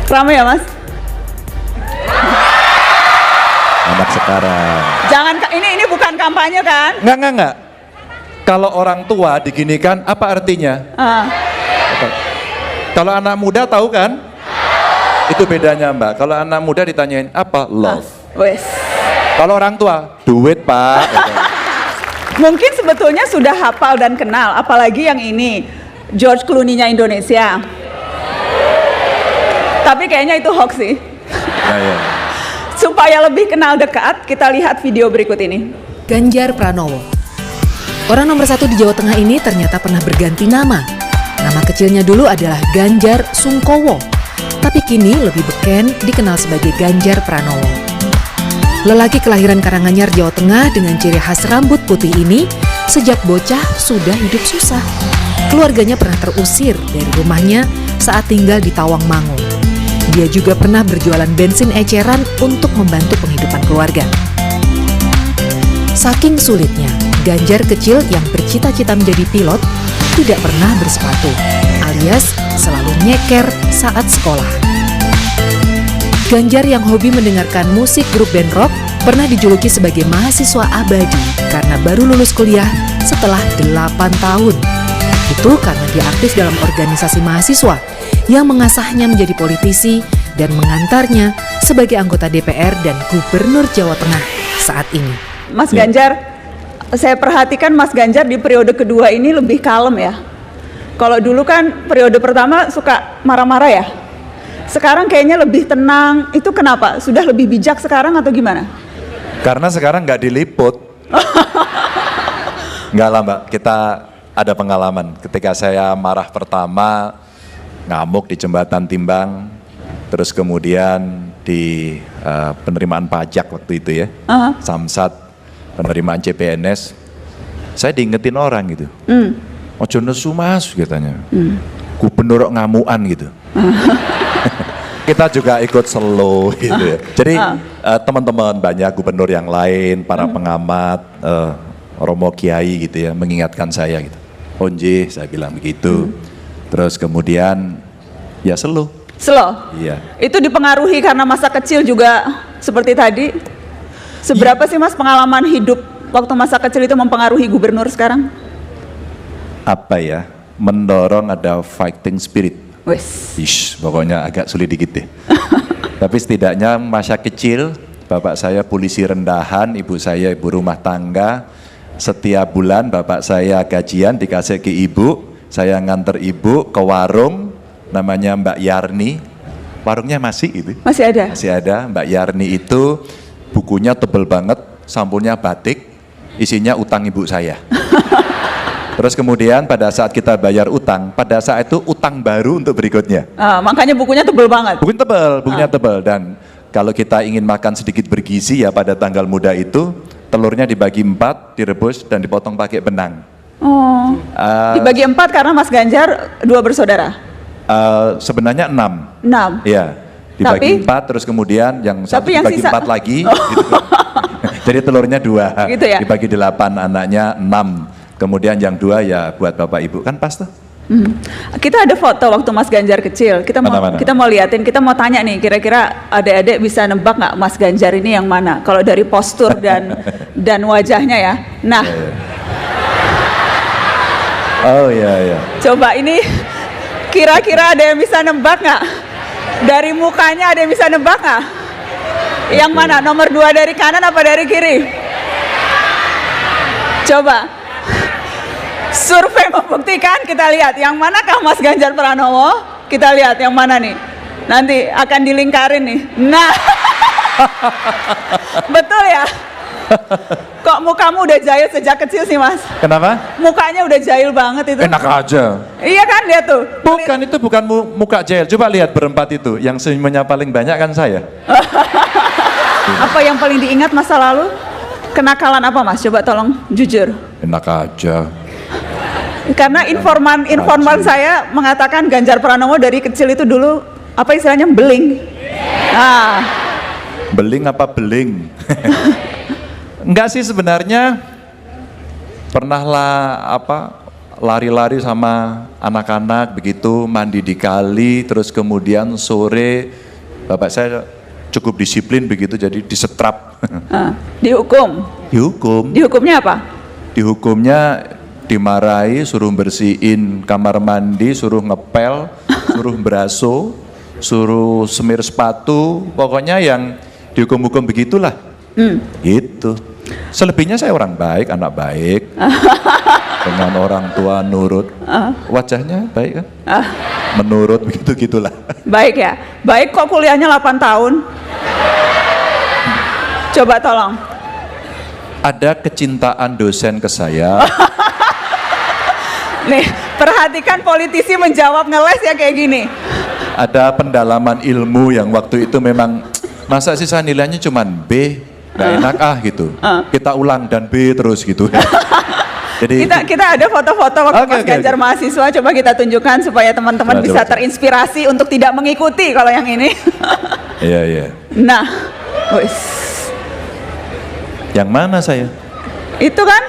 Ramai ya Mas? Anak sekarang. Jangan, ini bukan kampanye kan? Enggak. Kalau orang tua diginikan, apa artinya? Kalau anak muda tahu kan? Itu bedanya Mbak. Kalau anak muda ditanyain apa? Love. Wes. Kalau orang tua, duit Pak. Mungkin sebetulnya sudah hafal dan kenal, apalagi yang ini, George Clooney-nya Indonesia. Tapi kayaknya itu hoax sih. Ya. Supaya lebih kenal dekat, kita lihat video berikut ini. Ganjar Pranowo. Orang nomor 1 di Jawa Tengah ini ternyata pernah berganti nama. Nama kecilnya dulu adalah Ganjar Sungkowo, tapi kini lebih beken dikenal sebagai Ganjar Pranowo. Lelaki kelahiran Karanganyar, Jawa Tengah dengan ciri khas rambut putih ini sejak bocah sudah hidup susah. Keluarganya pernah terusir dari rumahnya saat tinggal di Tawangmangu. Dia juga pernah berjualan bensin eceran untuk membantu penghidupan keluarga. Saking sulitnya, Ganjar kecil yang bercita-cita menjadi pilot tidak pernah bersepatu, alias selalu nyeker saat sekolah. Ganjar yang hobi mendengarkan musik grup band rock pernah dijuluki sebagai mahasiswa abadi karena baru lulus kuliah setelah 8 tahun. Itu karena dia aktif dalam organisasi mahasiswa yang mengasahnya menjadi politisi dan mengantarnya sebagai anggota DPR dan Gubernur Jawa Tengah saat ini. Mas Ganjar, saya perhatikan Mas Ganjar di periode kedua ini lebih kalem ya. Kalau dulu kan periode pertama suka marah-marah ya. Sekarang kayaknya lebih tenang. Itu kenapa? Sudah lebih bijak sekarang atau gimana? Karena sekarang nggak diliput. Nggak lah Mbak, kita ada pengalaman. Ketika saya marah pertama, ngamuk di jembatan Timbang, terus kemudian di penerimaan pajak waktu itu ya, Samsat, penerimaan CPNS, saya diingetin orang gitu. Ojo nesu mas katanya. Gubernur ngamuan gitu. Kita juga ikut slow gitu ya. Jadi teman-teman banyak gubernur yang lain, para pengamat, Romo Kiai gitu ya, mengingatkan saya gitu. Onje, saya bilang begitu. Terus kemudian ya slow. Slow? Iya. Itu dipengaruhi karena masa kecil juga seperti tadi? Seberapa sih Mas pengalaman hidup waktu masa kecil itu mempengaruhi gubernur sekarang? Apa ya, mendorong ada fighting spirit. Wes. Ish, pokoknya agak sulit dikit deh. Tapi setidaknya masa kecil, bapak saya polisi rendahan, ibu saya ibu rumah tangga. Setiap bulan bapak saya gajian dikasih ke ibu, saya nganter ibu ke warung, namanya Mbak Yarni. Warungnya masih itu? Masih ada? Masih ada. Mbak Yarni itu bukunya tebel banget, sampulnya batik, isinya utang ibu saya. Terus kemudian pada saat kita bayar utang, pada saat itu utang baru untuk berikutnya. Makanya bukunya tebel banget? Bukunya tebel, dan kalau kita ingin makan sedikit bergizi ya pada tanggal muda itu, telurnya dibagi 4, direbus dan dipotong pakai benang. Dibagi 4 karena Mas Ganjar 2 bersaudara? Sebenarnya 6. 6? Iya, dibagi 4 terus kemudian yang satu dibagi 4 lagi. Gitu. Jadi telurnya 2, gitu ya? dibagi 8, anaknya 6. Kemudian yang 2 ya buat bapak ibu, kan pas tuh. Kita ada foto waktu Mas Ganjar kecil. Kita mau liatin, kita mau tanya nih, kira-kira adik-adik bisa nebak nggak Mas Ganjar ini yang mana? Kalau dari postur dan wajahnya ya. Nah, oh iya. Coba ini kira-kira ada yang bisa nebak nggak? Dari mukanya ada yang bisa nebak nggak? Yang mana? Nomor 2 dari kanan apa dari kiri? Coba. Survei membuktikan, kita lihat yang manakah Mas Ganjar Pranowo. Kita lihat yang mana nih. Nanti akan dilingkarin nih. Nah, betul ya? Kok mukamu udah jahil sejak kecil sih Mas? Kenapa? Mukanya udah jahil banget itu. Enak aja. Iya kan, lihat tuh. Bukan, itu bukan muka jahil. Coba lihat berempat itu, yang senyumnya paling banyak kan saya. Apa yang paling diingat masa lalu? Kenakalan apa Mas? Coba tolong jujur. Enak aja. Karena informan saya mengatakan Ganjar Pranowo dari kecil itu dulu apa istilahnya beling. Nah, beling apa beling? Enggak sih sebenarnya, pernahlah lari-lari sama anak-anak begitu, mandi di kali, terus kemudian sore bapak saya cukup disiplin begitu, jadi disetrap. Dihukum. Dihukum. Dihukumnya apa? Dihukumnya dimarahi, suruh bersihin kamar mandi, suruh ngepel, suruh beraso, suruh semir sepatu, pokoknya yang dihukum-hukum begitulah. Gitu. Selebihnya saya orang baik, anak baik, dengan orang tua nurut, wajahnya baik kan? Menurut begitu gitulah. Baik ya. Baik kok kuliahnya 8 tahun. Coba tolong. Ada kecintaan dosen ke saya. Nih, perhatikan politisi menjawab ngeles ya kayak gini. Ada pendalaman ilmu yang waktu itu memang masa sisa nilainya cuman B, nggak enak gitu. Kita ulang dan B terus gitu. Jadi Kita ada foto-foto waktu Oke, Mas oke, Ganjar oke. mahasiswa, coba kita tunjukkan supaya teman-teman Coba, bisa coba. terinspirasi untuk tidak mengikuti kalau yang ini. iya. Nah, wis. Yang mana saya? Itu kan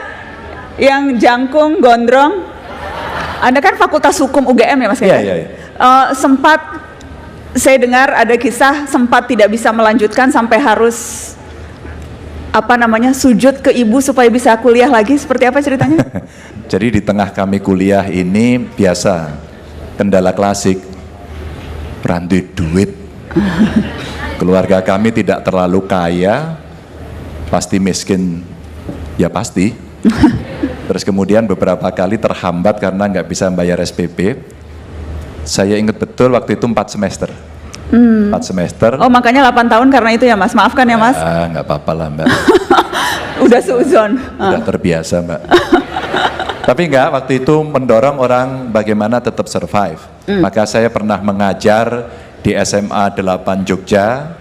yang jangkung gondrong. Anda kan Fakultas Hukum UGM ya Mas Ganjar? Iya. Sempat saya dengar ada kisah sempat tidak bisa melanjutkan sampai harus sujud ke ibu supaya bisa kuliah lagi, seperti apa ceritanya? Jadi di tengah kami kuliah ini biasa kendala klasik, randu duit. Keluarga kami tidak terlalu kaya, pasti miskin, ya pasti. Terus kemudian beberapa kali terhambat karena nggak bisa bayar SPP. Saya ingat betul waktu itu 4 semester. 4 semester. Oh makanya 8 tahun karena itu ya Mas, maafkan ya Mas. Nggak apa-apa lah Mbak. Udah seuzon. Udah terbiasa Mbak. Tapi enggak, waktu itu mendorong orang bagaimana tetap survive. Maka saya pernah mengajar di SMA 8 Jogja,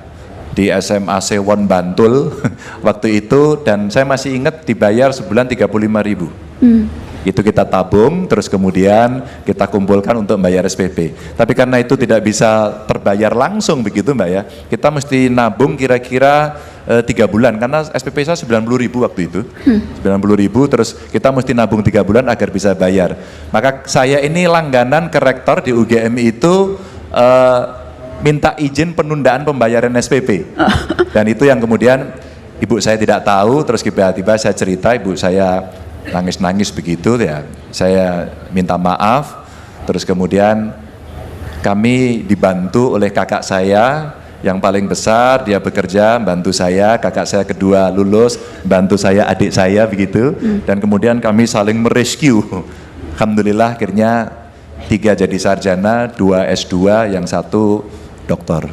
di SMA Sewon Bantul waktu itu, dan saya masih ingat dibayar sebulan 35.000. Itu kita tabung, terus kemudian kita kumpulkan untuk bayar SPP. Tapi karena itu tidak bisa terbayar langsung begitu Mbak ya, kita mesti nabung kira-kira 3 bulan, karena SPP saya 90.000 waktu itu. 90.000, terus kita mesti nabung 3 bulan agar bisa bayar. Maka saya ini langganan ke rektor di UGM itu minta izin penundaan pembayaran SPP. Dan itu yang kemudian ibu saya tidak tahu, terus tiba-tiba saya cerita, ibu saya nangis-nangis begitu ya, saya minta maaf, terus kemudian kami dibantu oleh kakak saya yang paling besar, dia bekerja bantu saya, kakak saya kedua lulus bantu saya, adik saya begitu, dan kemudian kami saling merescue. Alhamdulillah akhirnya 3 jadi sarjana, 2 S2, yang 1 doktor.